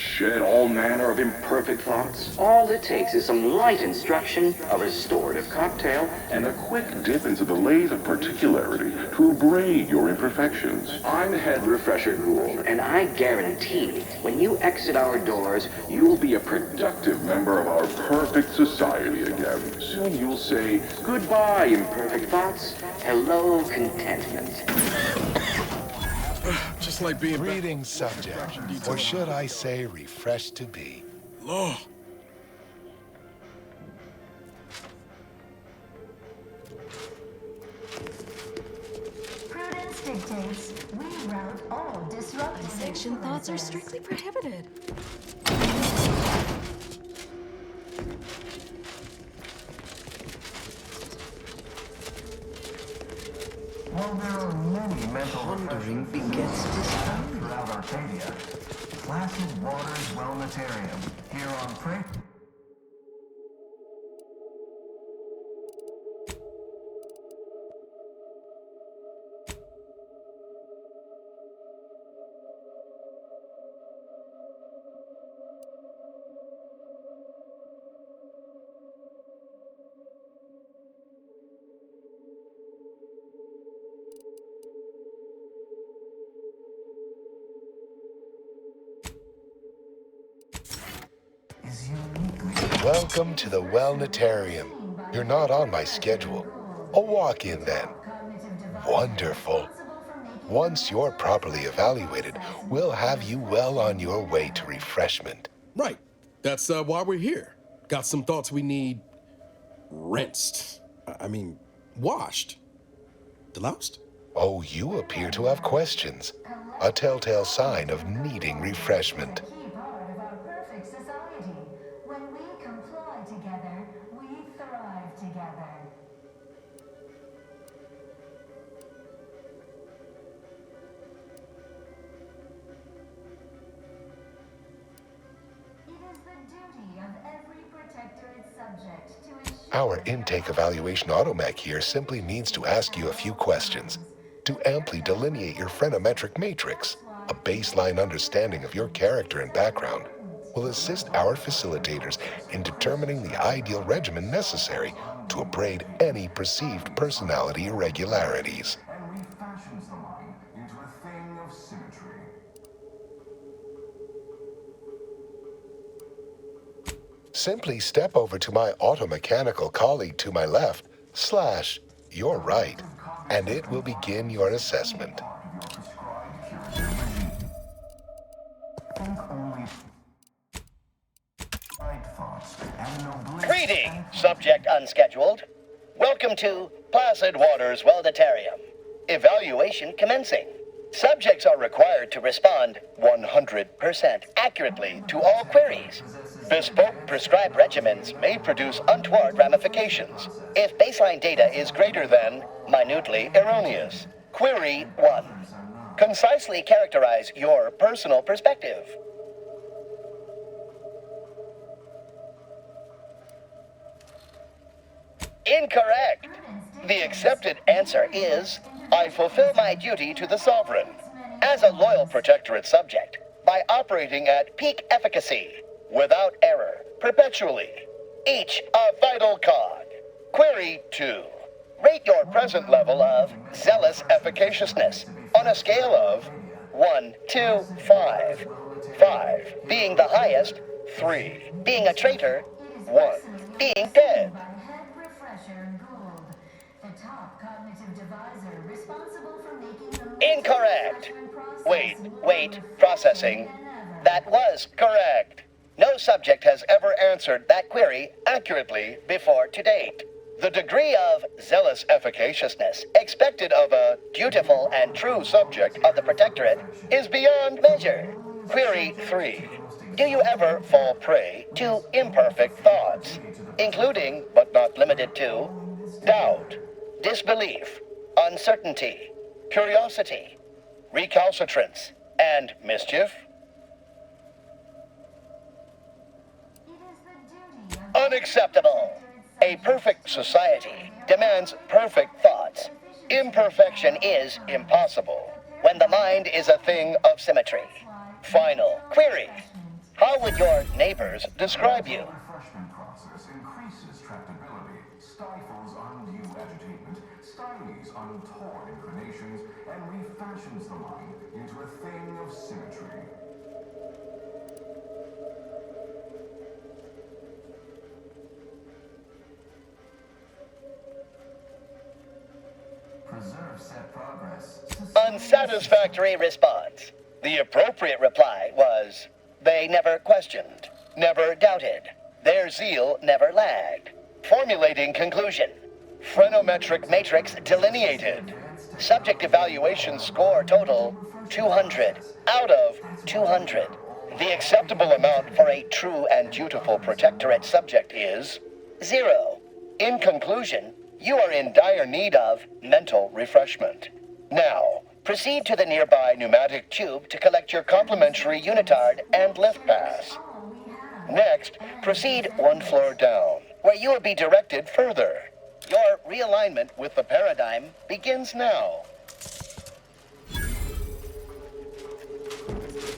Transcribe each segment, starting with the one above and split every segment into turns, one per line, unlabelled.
shed all manner of imperfect thoughts? All it takes is some light instruction, a restorative cocktail, and a quick dip into the lathe of particularity to abrade your imperfections. I'm Head Refresher Ghoul, and I guarantee when you exit our doors, you'll be a productive member of our perfect society again. Soon you'll say, goodbye, imperfect thoughts. Hello, contentment.
Just like being back.
Greetings, subject. Or should I say, refreshed to be.
Lord.
Prudence dictates we route all disruptive
Dissection thoughts are strictly prohibited.
While there are many mental
Pondering
refreshments
begets discovery.
throughout Arcadia, placid waters wellnetarium here on Prey. Is uniquely
Welcome to the Wellnetarium. You're not on my schedule. A walk-in then. Wonderful. Once you're properly evaluated, we'll have you well on your way to refreshment.
Right. That's why we're here. Got some thoughts we need rinsed. I mean, washed. Deloused?
Oh, you appear to have questions. A telltale sign of needing refreshment.
key part of our perfect society. When we comply together, we thrive together. It is the duty of every protectorate subject to ensure
Our intake evaluation automech here simply needs to ask you a few questions to amply delineate your phrenometric matrix. A baseline understanding of your character and background will assist our facilitators in determining the ideal regimen necessary to abrade any perceived personality irregularities.
and refashions the mind into a thing of symmetry.
Simply step over to my automechanical colleague to my left, / your right, and it will begin your assessment.
Think only right thoughts and no bliss.
Greeting, subject unscheduled. Welcome to Placid Waters Wellnetarium. Evaluation commencing. Subjects are required to respond 100% accurately to all queries. Bespoke prescribed regimens may produce untoward ramifications if baseline data is greater than minutely erroneous. Query 1. Concisely characterize your personal perspective. Incorrect. The accepted answer is, I fulfill my duty to the Sovereign as a loyal protectorate subject by operating at peak efficacy, without error, perpetually. Each a vital cog. Query 2. Rate your present level of zealous efficaciousness on a scale of 1 to 5. 5 being the highest, 3 being a traitor, 1 being dead.
By Head Refresher Gould, the top cognitive divisor responsible for making the
Incorrect.
refreshment process
Wait, processing. That was correct. No subject has ever answered that query accurately before to date. The degree of zealous efficaciousness expected of a dutiful and true subject of the Protectorate is beyond measure. Query 3. Do you ever fall prey to imperfect thoughts, including, but not limited to, doubt, disbelief, uncertainty, curiosity, recalcitrance, and mischief? Unacceptable. A perfect society demands perfect thoughts. Imperfection is impossible when the mind is a thing of symmetry. Final query. How would your neighbors describe you?
Refreshment process increases tractability, stifles undue agitation, stymies untoward inclinations, and refashions the mind into a thing of symmetry. Preserve set progress.
Unsatisfactory response. The appropriate reply was, they never questioned, never doubted. Their zeal never lagged. Formulating conclusion. Phrenometric matrix delineated. Subject evaluation score total 200 out of 200. The acceptable amount for a true and dutiful protectorate subject is 0. In conclusion, you are in dire need of mental refreshment. Now, proceed to the nearby pneumatic tube to collect your complimentary unitard and lift pass. Next, proceed one floor down, where you will be directed further. Your realignment with the paradigm begins now.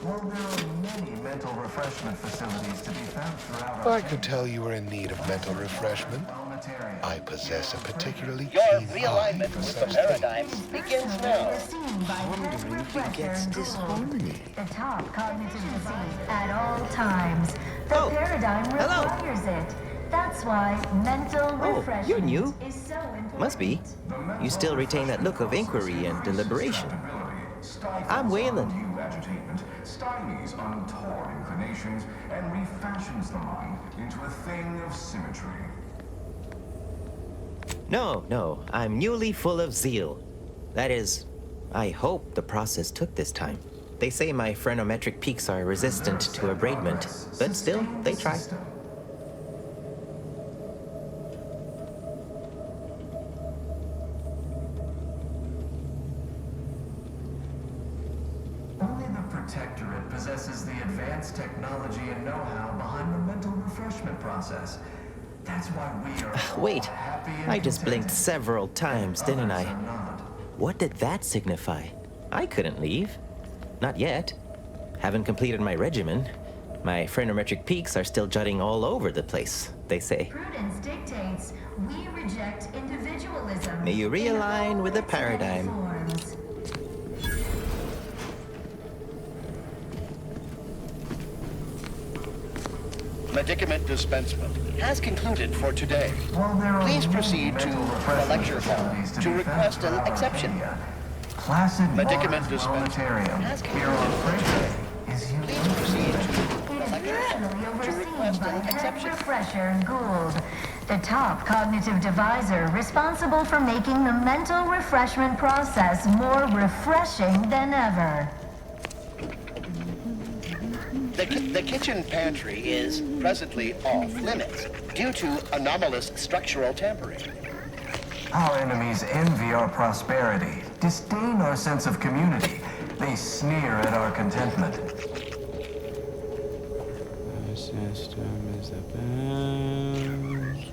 Well, there are many mental refreshment facilities to be found throughout
I could tell you were in need of mental refreshment. I possess a particularly
Your
keen eye
realignment
for
with the
such
paradigm
things.
begins now.
Wondering if he gets disharmony. The top cognitive disease at all times. The paradigm requires it. That's why mental refreshment
you're new.
is so important.
Must be. You still retain that look of inquiry and deliberation. I'm Waylon.
Stymies untoward inclinations and refashions the mind into a thing of symmetry.
No, I'm newly full of zeal. That is, I hope the process took this time. They say my phrenometric peaks are resistant to abradement, but still, they try.
Only the Protectorate possesses the advanced technology and know-how behind the mental refreshment process. That's why we are
Wait,
all happy and
I just blinked
contented.
several times, didn't I?
Others are not.
What did that signify? I couldn't leave. Not yet. Haven't completed my regimen. My phrenometric peaks are still jutting all over the place, they say.
Prudence dictates we reject individualism.
May you realign with the
in all its many
paradigm.
forms.
Medicament dispensement has concluded for today.
Well, there are
Please
many
proceed to
mental
the
refreshment
lecture hall
facilities
to
be found
request an
throughout
exception.
Arcadia. Placid
Medicament
Waters
dispensed.
Planetarium
Has
here on Friday is
Please proceed to
It
the
is
lecture hall
usually
to
overseen
request
by
an
head
exception.
refresher Gould, the top cognitive divisor responsible for making the mental refreshment process more refreshing than ever.
The kitchen pantry is presently off limits due to anomalous structural tampering.
Our enemies envy our prosperity, disdain our sense of community. They sneer at our contentment.
The system is the best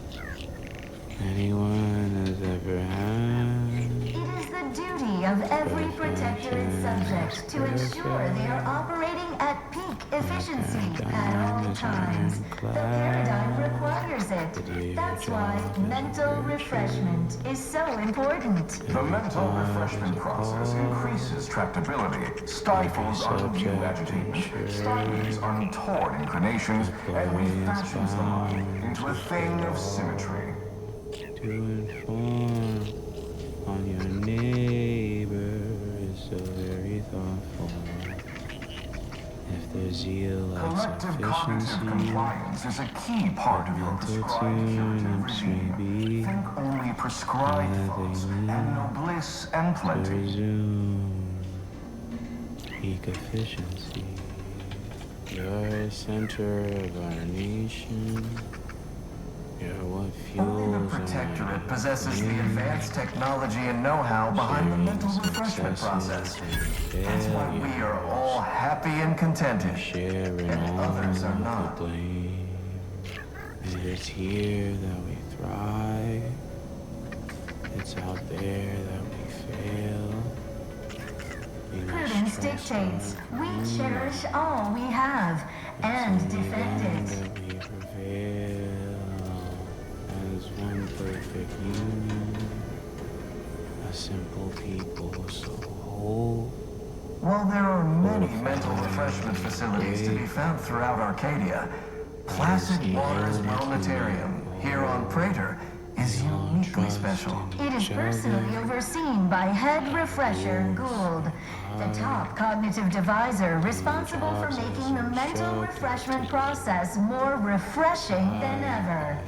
anyone has ever had.
It is the duty of every protectorate subject to ensure they are operating at peak efficiency at all times. The paradigm requires it. That's why mental refreshment is so important.
The mental refreshment process increases tractability, stifles undue agitation, stymies untoward inclinations, and refashions the mind into a thing of symmetry.
To inform on your neighbor is so very thoughtful. If their zeal lacks
Collective cognitive
efficiency,
compliance is a key part of your
mental
prescribed
tunings may be
Think only prescribed foods and no bliss and
to
plenty.
resume peak efficiency. You're center of our nation. You're what
Only the
fuels
Protectorate
our
possesses the advanced technology and know-how behind the mental refreshment process. That's why we are all happy and contented,
sharing
and
all
others are
of
not.
the blame. And it's here that we thrive. It's out there that we fail. We must
Prudence
trust
dictates
our
we cherish all we have. and defend it.
That we prevail as one perfect union, a simple people so whole.
While there are many mental refreshment facilities to be found throughout Arcadia, Placid Waters Wellnetarium here on Praetor is uniquely special.
It is personally overseen by Head Refresher Gould, the top cognitive deviser responsible for making the mental refreshment process more refreshing than ever.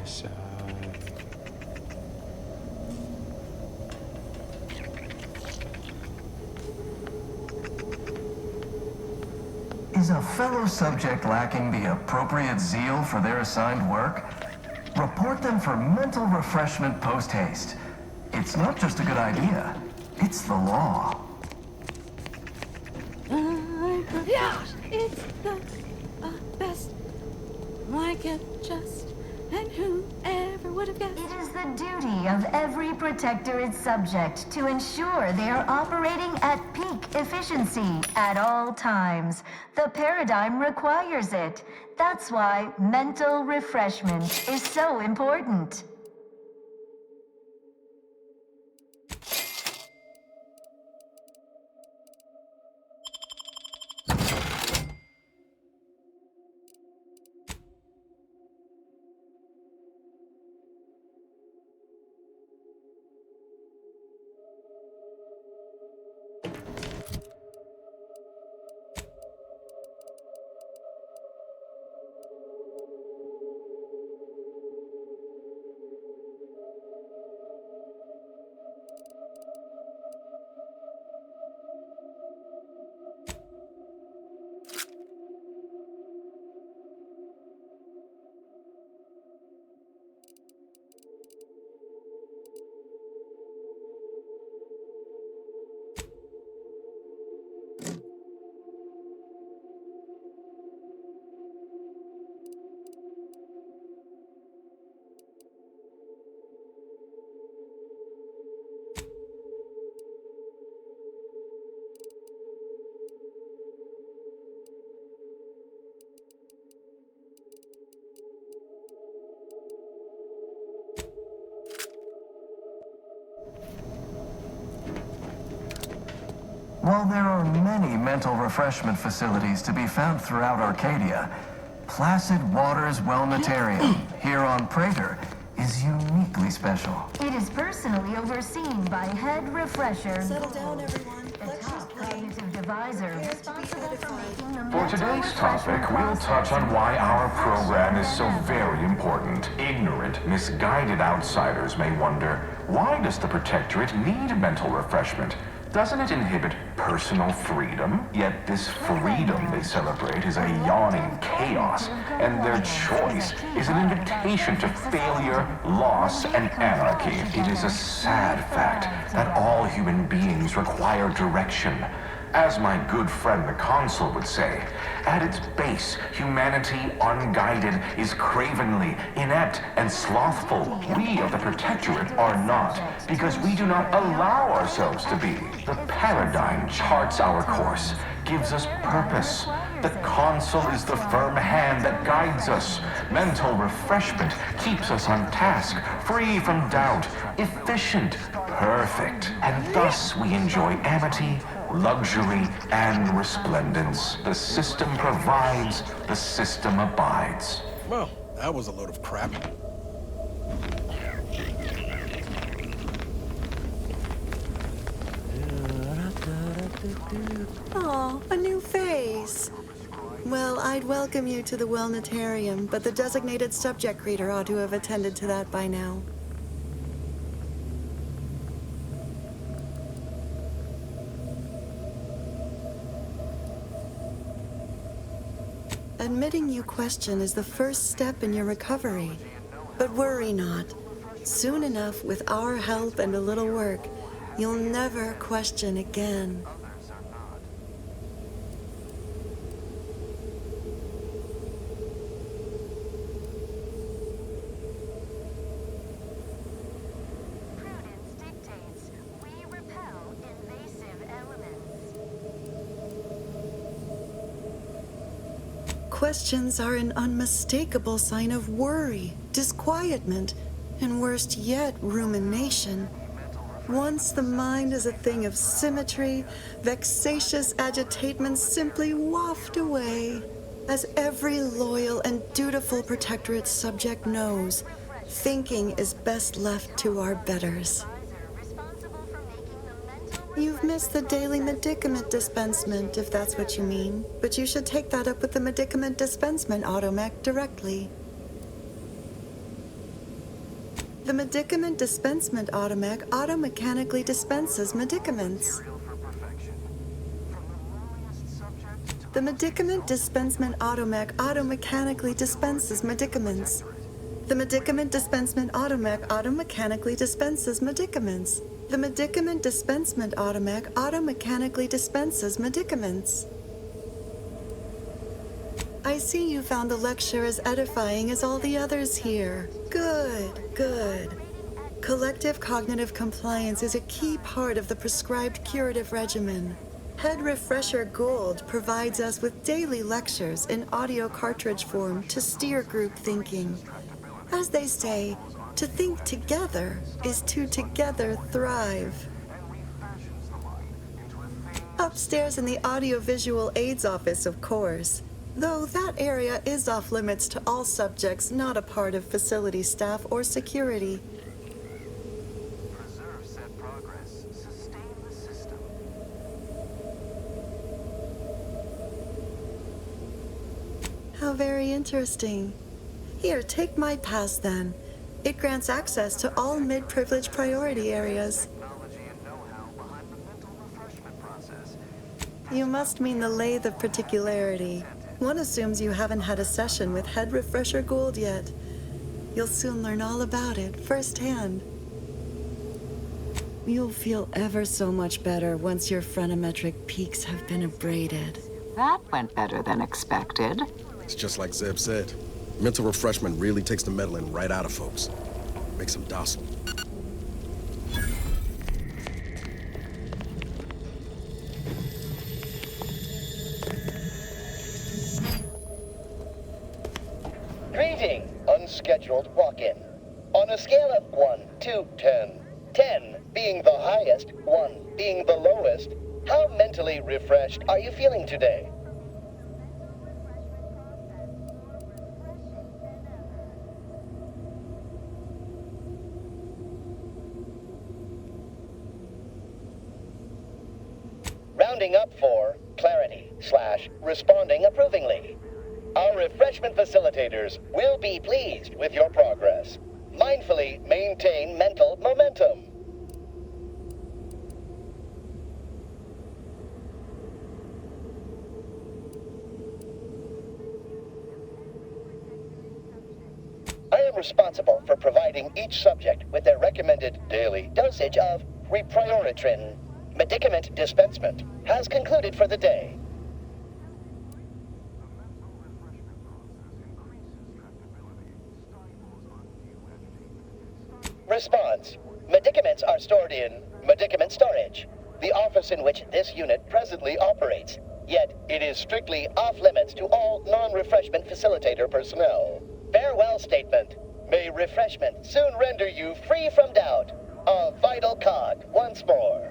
Is a fellow subject lacking the appropriate zeal for their assigned work? Report them for mental refreshment post-haste. It's not just a good idea, it's the law.
Yeah, it's the best. Like it just, and whoever would have guessed.
It is the duty of every Protectorate subject to ensure they are operating at peak efficiency at all times. The paradigm requires it. That's why mental refreshment is so important.
While there are many mental refreshment facilities to be found throughout Arcadia, Placid Waters Wellnetarium here on Praetor is uniquely special.
It is personally overseen by Head Refresher
Settle down, everyone.
the
Lecture's
top
playing.
cognitive deviser responsible for making the
For
mental
today's topic,
refreshment
we'll touch on
process
why our
more
program is so
refreshing than ever.
very important. Ignorant, misguided outsiders may wonder, why does the Protectorate need mental refreshment? Doesn't it inhibit personal freedom? Yet this freedom they celebrate is a yawning chaos, and their choice is an invitation to failure, loss, and anarchy. It is a sad fact that all human beings require direction. As my good friend the Consul would say, at its base, humanity unguided is cravenly, inept, and slothful. We of the Protectorate are not, because we do not allow ourselves to be. The paradigm charts our course, gives us purpose. The Consul is the firm hand that guides us. Mental refreshment keeps us on task, free from doubt, efficient, perfect. And thus we enjoy amity, luxury, and resplendence. The system provides, the system abides.
Well, that was a load of crap.
Oh, a new face. Well, I'd welcome you to the Wellnetarium, but the designated subject reader ought to have attended to that by now. Admitting you question is the first step in your recovery. But worry not. Soon enough, with our help and a little work, you'll never question again.
Prudence dictates we repel invasive elements.
Questions are an unmistakable sign of worry, disquietment, and worst yet, rumination. Once the mind is a thing of symmetry, vexatious agitatements simply waft away. As every loyal and dutiful protectorate subject knows, thinking is best left to our betters. You've missed the daily medicament dispensement, if that's what you mean. But you should take that up with the medicament dispensement automech directly. The medicament dispensement automech auto-mechanically dispenses medicaments. The medicament dispensement automech auto-mechanically dispenses medicaments. The medicament dispensement automech auto-mechanically dispenses medicaments. The medicament dispensement automech auto-mechanically dispenses medicaments. I see you found the lecture as edifying as all the others here. Good, good. Collective cognitive compliance is a key part of the prescribed curative regimen. Head Refresher Gold provides us with daily lectures in audio cartridge form to steer group thinking. As they say, to think together is to together thrive. Upstairs in the audiovisual aids office, of course. Though that area is off limits to all subjects not a part of facility staff or security.
Preserve said progress. Sustain the system.
How very interesting. Here, take my pass then. It grants access to all mid-privilege priority areas.
Technology and know-how behind the mental refreshment process.
You must mean the lathe of particularity. One assumes you haven't had a session with Head Refresher Gould yet. You'll soon learn all about it firsthand. You'll feel ever so much better once your phreноmetric peaks have been abraded.
That went better than expected.
It's just like Zeb said. Mental refreshment really takes the meddling right out of folks. Makes them docile.
Greeting, unscheduled walk-in. On a scale of 1 to 10, 10 being the highest, 1 being the lowest, how mentally refreshed are you feeling today? Rounding up for clarity / responding approvingly. Our refreshment facilitators will be pleased with your progress. Mindfully maintain mental momentum. I am responsible for providing each subject with their recommended daily dosage of reprioritrin. Medicament dispensement has concluded for the day. Response. Medicaments are stored in medicament storage, the office in which this unit presently operates. Yet, it is strictly off-limits to all non-refreshment facilitator personnel. Farewell statement. May refreshment soon render you free from doubt. A vital cog once more.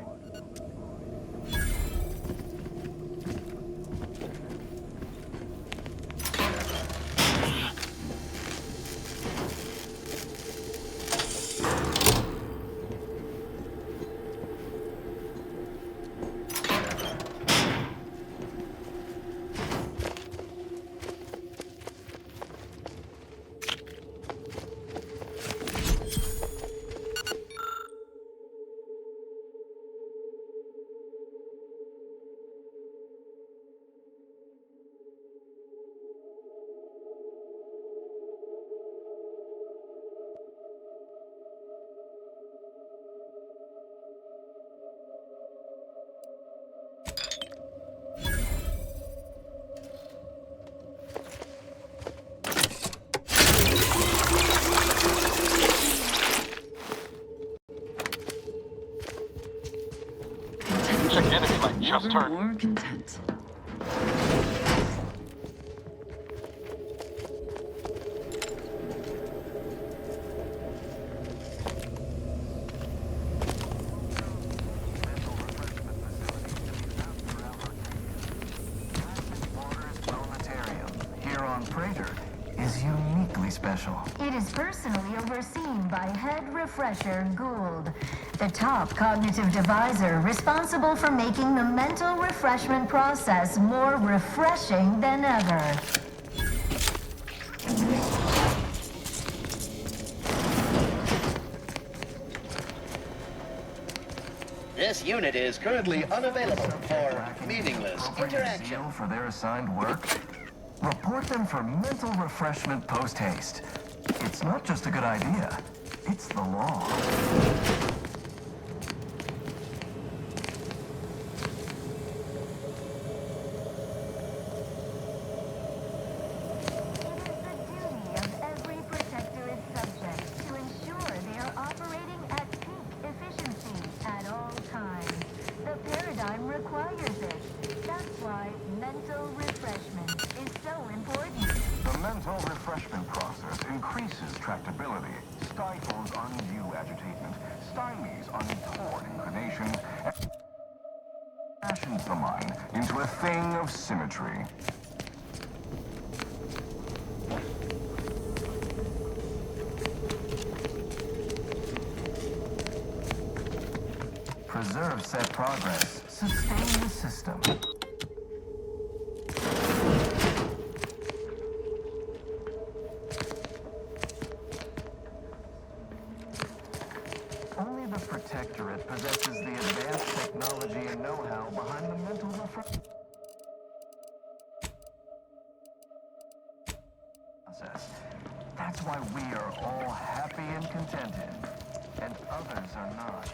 Just turned.
More content.
special?
It is personally overseen by Head Refresher Gould, the top cognitive devisor responsible for making the mental refreshment process more refreshing than ever.
This unit is currently unavailable for meaningless interaction.
Zeal for their assigned work? Report them for mental refreshment post-haste. It's not just a good idea, it's the law.
mental refreshment process increases tractability, stifles undue agitation, stymies untoward inclinations, and fashions the mind into a thing of symmetry.
Preserve set progress. Sustain the system. Only the Protectorate possesses the advanced technology and know-how behind the mental refreshment process. That's why we are all happy and contented, and others are not.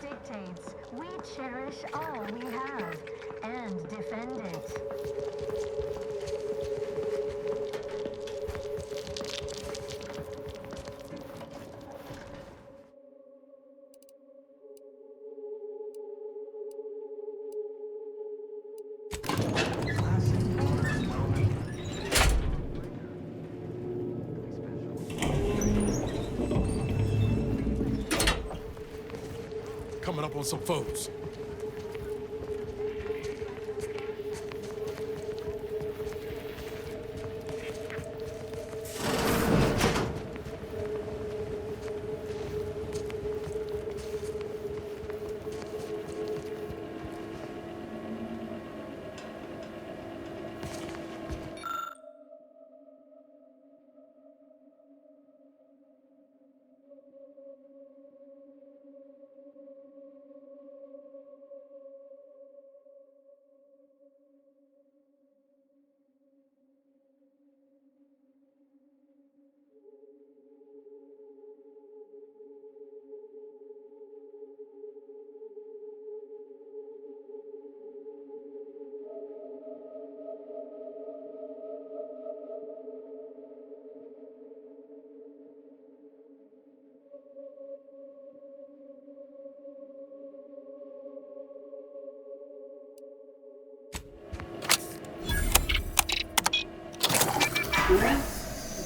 Dictates we cherish all we have and defend it.
Coming up on some foes.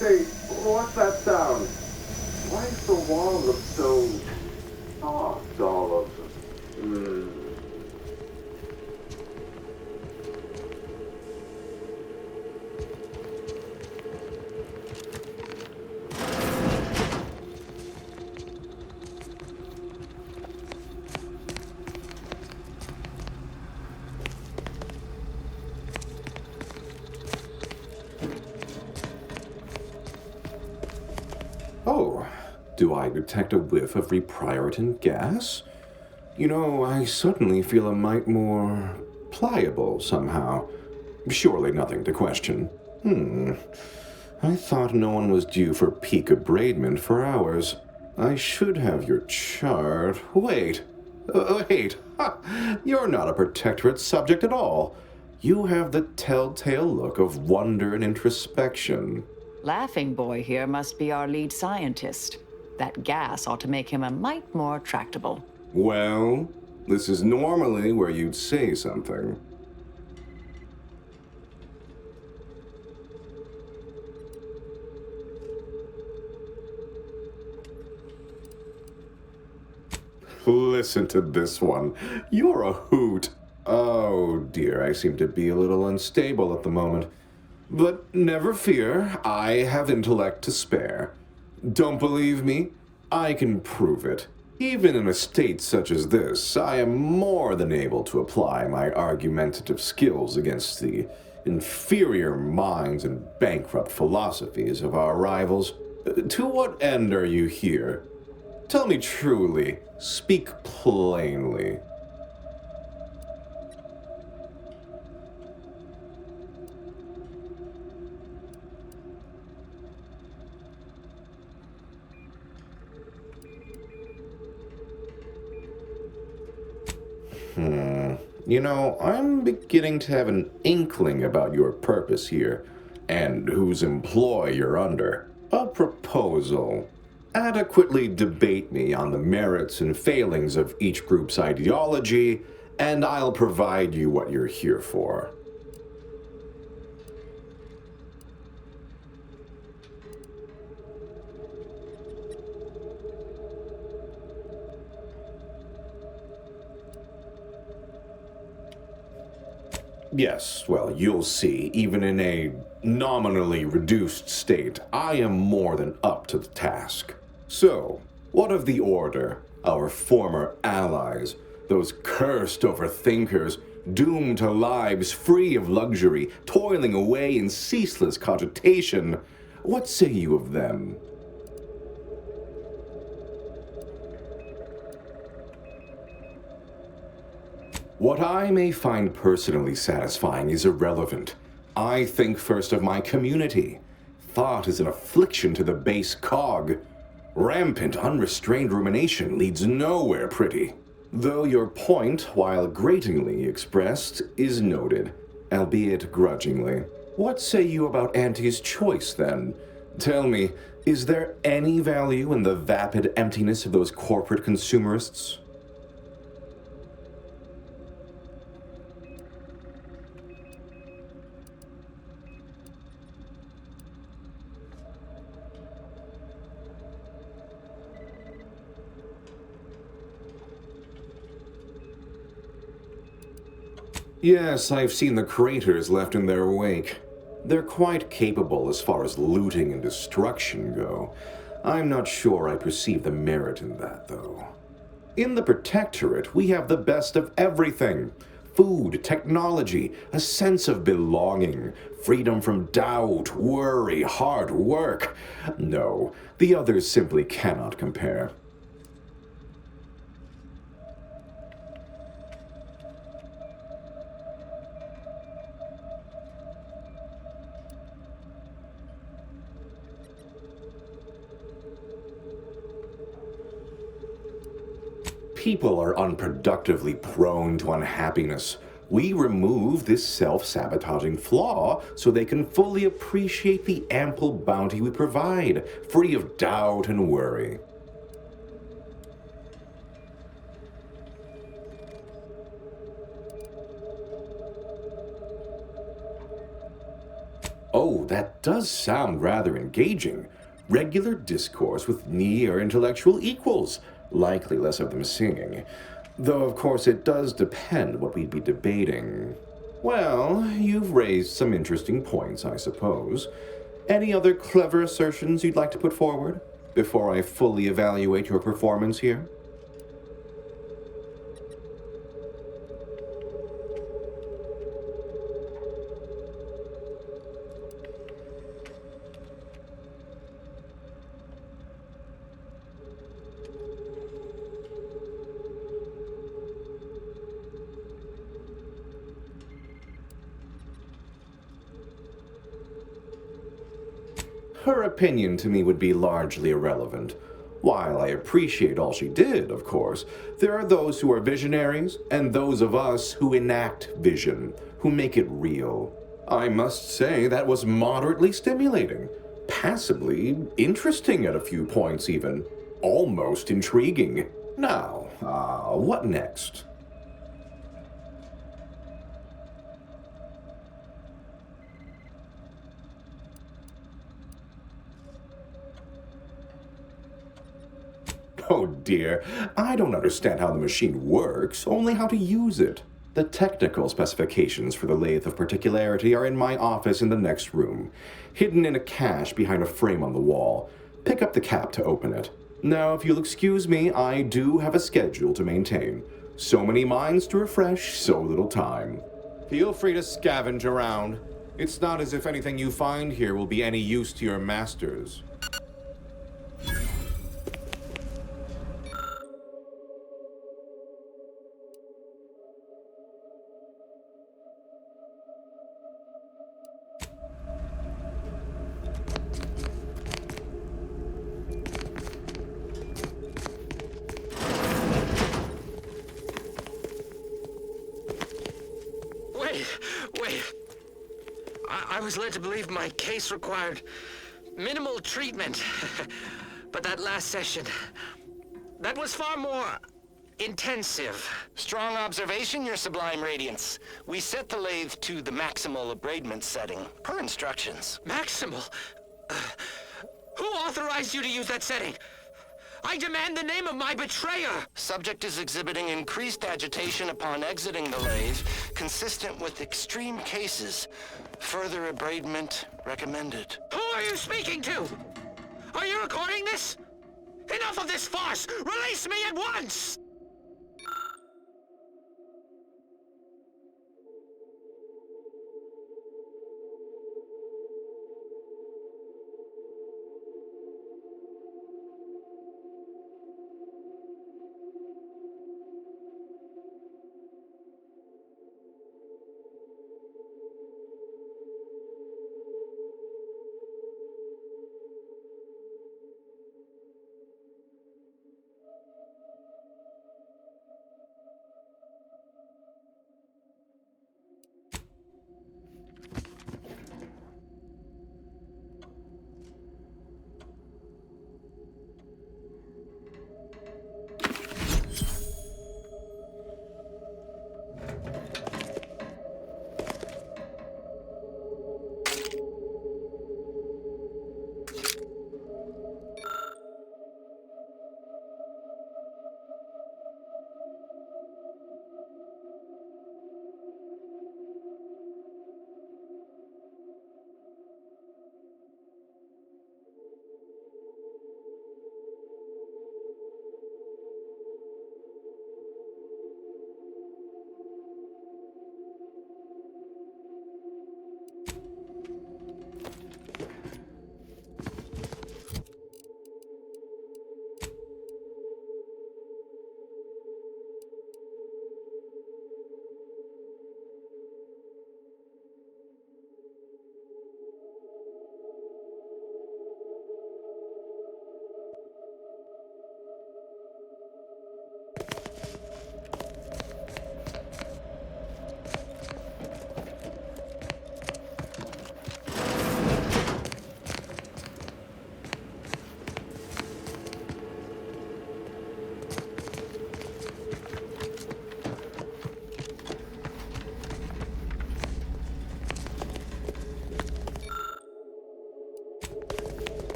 Hey, what's that sound? Why does the wall look so soft all of a sudden?
Oh, do I detect a whiff of repriorant gas? You know, I suddenly feel a mite more pliable somehow. Surely nothing to question. I thought no one was due for peak abradement for hours. I should have your chart. Wait. Ha! You're not a Protectorate subject at all. You have the telltale look of wonder and introspection.
Laughing Boy here must be our lead scientist. That gas ought to make him a mite more tractable.
Well, this is normally where you'd say something. Listen to this one. You're a hoot. Oh dear, I seem to be a little unstable at the moment. But never fear, I have intellect to spare. Don't believe me? I can prove it. Even in a state such as this, I am more than able to apply my argumentative skills against the inferior minds and bankrupt philosophies of our rivals. To what end are you here? Tell me truly, speak plainly. You know, I'm beginning to have an inkling about your purpose here, and whose employ you're under. A proposal. Adequately debate me on the merits and failings of each group's ideology, and I'll provide you what you're here for. Yes, well, you'll see, even in a nominally reduced state, I am more than up to the task. So, what of the Order, our former allies, those cursed overthinkers, doomed to lives free of luxury, toiling away in ceaseless cogitation? What say you of them? What I may find personally satisfying is irrelevant. I think first of my community. Thought is an affliction to the base cog. Rampant, unrestrained rumination leads nowhere pretty. Though your point, while gratingly expressed, is noted, albeit grudgingly. What say you about Auntie's choice, then? Tell me, is there any value in the vapid emptiness of those corporate consumerists? Yes, I've seen the craters left in their wake. They're quite capable as far as looting and destruction go. I'm not sure I perceive the merit in that, though. In the Protectorate, we have the best of everything. Food, technology, a sense of belonging, freedom from doubt, worry, hard work. No, the others simply cannot compare. People are unproductively prone to unhappiness. We remove this self-sabotaging flaw so they can fully appreciate the ample bounty we provide, free of doubt and worry. Oh, that does sound rather engaging. Regular discourse with near intellectual equals. Likely less of them singing. Though, of course, it does depend what we'd be debating. Well, you've raised some interesting points, I suppose. Any other clever assertions you'd like to put forward before I fully evaluate your performance here? Her opinion to me would be largely irrelevant. While I appreciate all she did, of course, there are those who are visionaries, and those of us who enact vision, who make it real. I must say that was moderately stimulating, passably interesting at a few points even, almost intriguing. Now, what next? Oh dear, I don't understand how the machine works, only how to use it. The technical specifications for the lathe of particularity are in my office in the next room, hidden in a cache behind a frame on the wall. Pick up the cap to open it. Now, if you'll excuse me, I do have a schedule to maintain. So many minds to refresh, so little time. Feel free to scavenge around. It's not as if anything you find here will be any use to your masters.
Wait. I was led to believe my case required minimal treatment. But that last session, that was far more intensive.
Strong observation, Your Sublime Radiance. We set the lathe to the maximal abradement setting, per instructions.
Maximal? Who authorized you to use that setting? I demand the name of my betrayer!
Subject is exhibiting increased agitation upon exiting the lathe, consistent with extreme cases. Further abradement recommended.
Who are you speaking to? Are you recording this? Enough of this farce! Release me at once!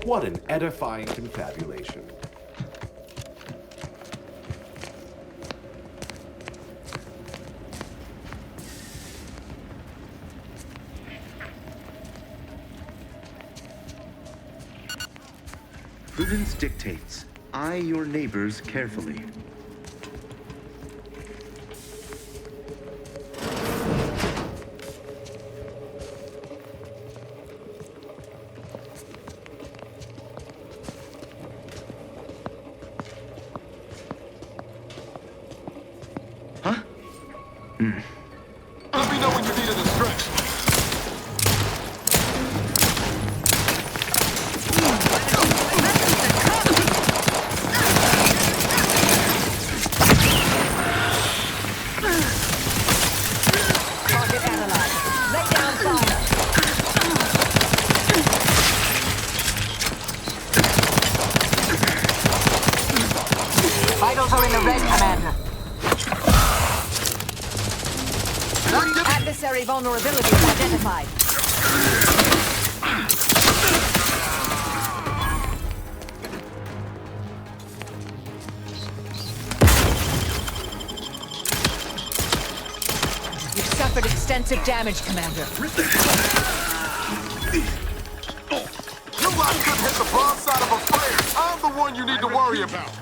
What an edifying confabulation.
Prudence dictates, eye your neighbors carefully.
Let me know when you need a distraction.
Target analyzed. Let down fire. Vitals are in the red, Commander. Adversary vulnerabilities identified.
extensive damage, Commander.
You lot couldn't hit the broadside of a flare. I'm the one you need to worry about.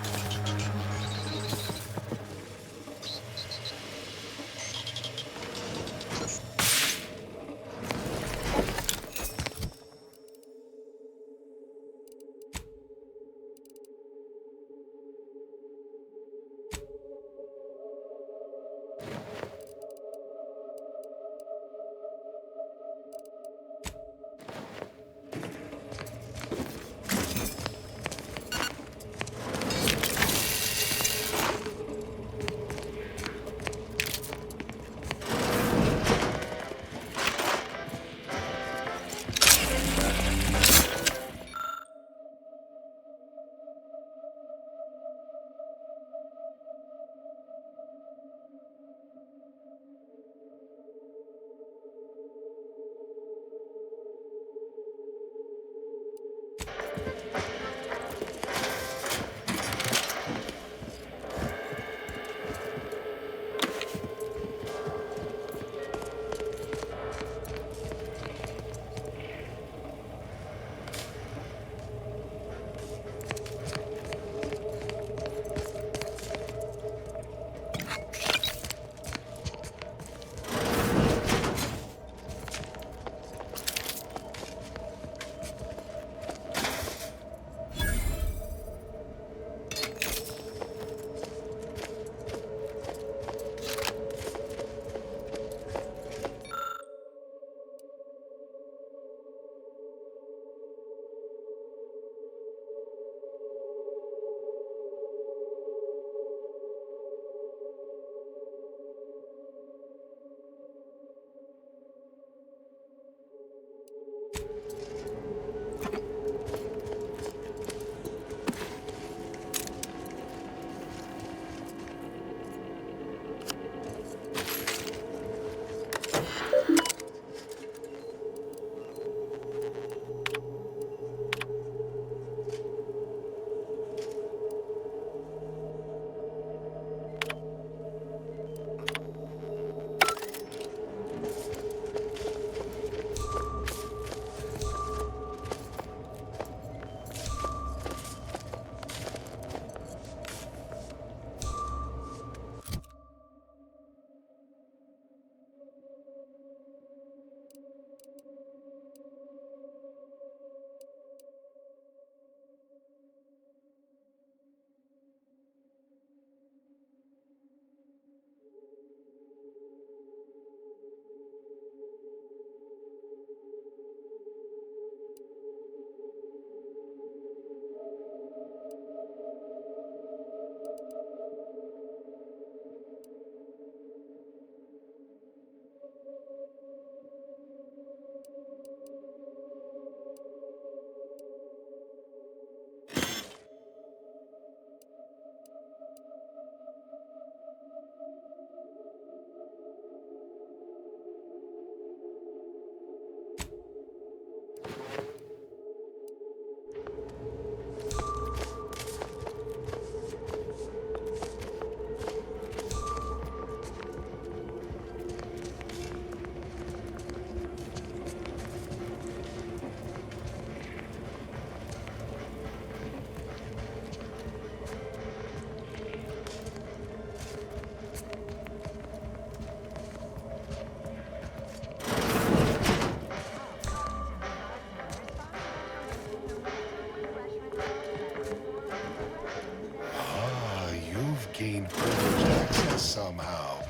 gained privileged access somehow.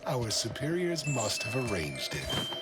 Our superiors must have arranged it.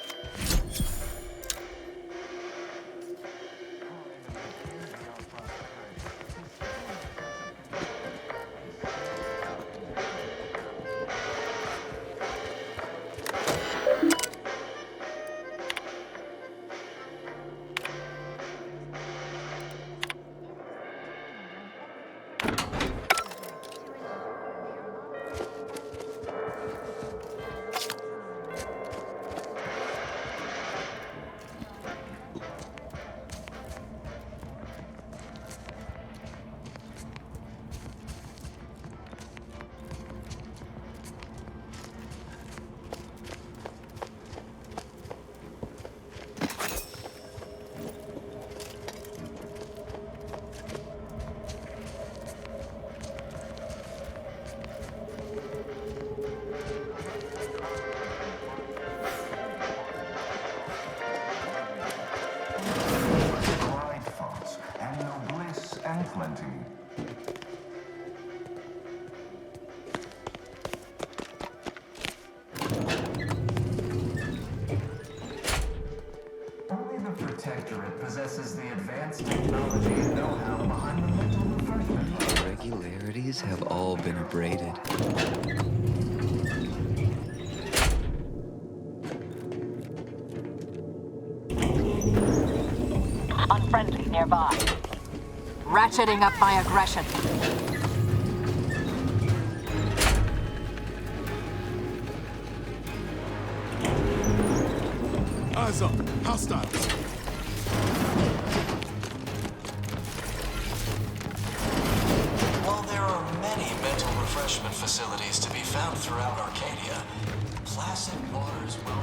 plenty. Only the Protectorate possesses the advanced technology and know-how behind the mental refreshment.
The irregularities have all been abraded.
Unfriendly nearby. Ratcheting up my aggression.
Eyes up. Hostiles.
While there are many mental refreshment facilities to be found throughout Arcadia, placid waters will